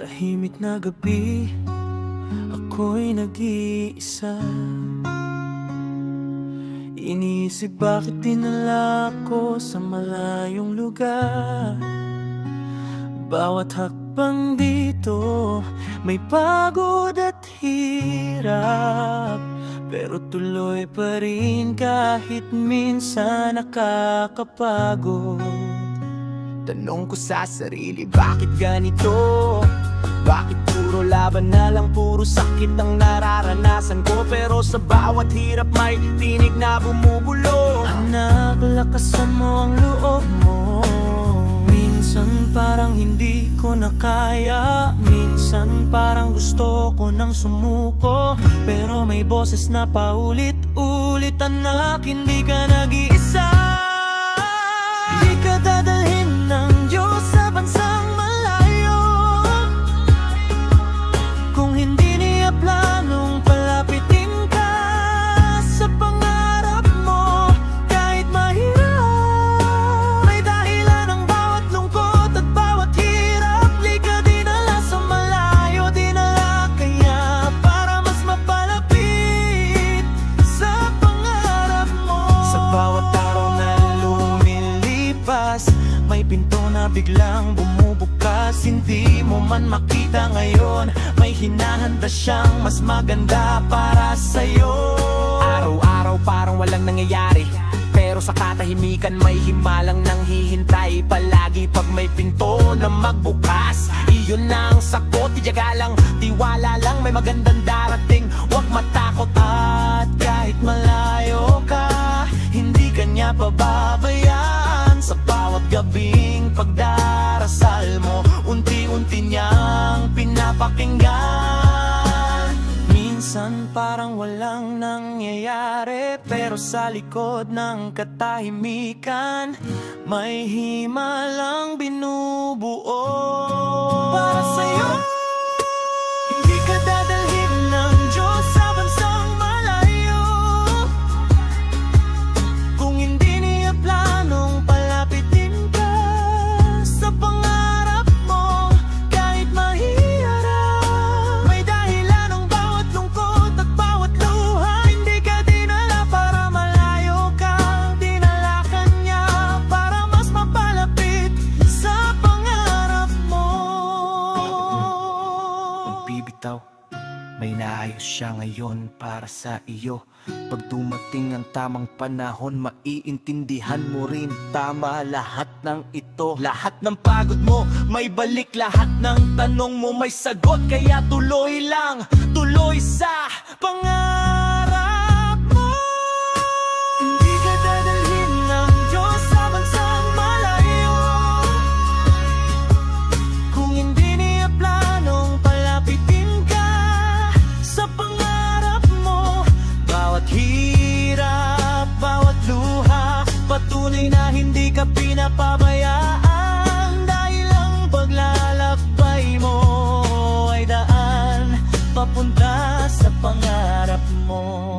tahimik na gabi, ako'y nag-iisa. Iniisip bakit dinala ko sa malayong lugar. Bawat hakbang dito may pagod at hirap, pero tuloy pa rin kahit minsan nakakapagod. Tanong ko sa sarili, bakit ganito? Bakit puro laban na lang, puro sakit ang nararanasan ko? Pero sa bawat hirap may tinig na bumubulong. Anak, lakasan mo ang loob mo. Minsan parang hindi ko na kaya, minsan parang gusto ko nang sumuko. Pero may boses na paulit-ulit, anak, hindi ka nag-iisa. Di ka dadalhin ng Diyos sa bansang malayo kung hindi niya planong palapitin ka sa pangarap mo. Kahit mahirap, may dahilan ang bawat lungkot at bawat hirap. Di ka dinala sa malayo, dinala kaya para mas mapalapit sa pangarap mo. Sa bawat araw na lumilipas, may pinto na biglang bumubukas. Hindi mo man makita ngayon, may hinahanda siyang mas maganda para sa'yo. Araw-araw parang walang nangyayari, pero sa katahimikan may himalang nang hihintay. Palagi pag may pinto na magbukas, iyon na ang sakot. Tiyaga lang, tiwala lang, may magandang darating. Huwag matakot at kahit malayo ka, hindi ka niya pababayaan. Sa bawat gabing pagdarasal mo, unti-unti niyang pinapakinggan. Minsan parang walang nangyayari, pero sa likod ng katahimikan may himalang binubuo para sa'yo. Hindi ka dadalhin ng Diyos sa bansang malayo kung hindi niya planong palapitin ka sa pangarap mo. Kahit mahirap, may dahilan ang bawat lungkot at bawat luha. Hindi ka dinala para malayo ka, dinala ka niya para mas mapalapit sa pangarap mo. Huwag bibitaw, may naayos siya ngayon para sa iyo. Pag dumating ang tamang panahon, maiintindihan mo rin tama lahat ng ito. Lahat ng pagod mo may balik, lahat ng tanong mo may sagot. Kaya tuloy lang, tuloy sa pangarap mo. Hindi ka dadalhin ng Diyos sa bansang malayo kung hindi niya planong palapitin ka sa pangarap mo. Bawat hirap, bawat luha, patunay na hindi ka pinapabayaan. Dahil ang paglalakbay mo ay daan papunta sa pangarap mo.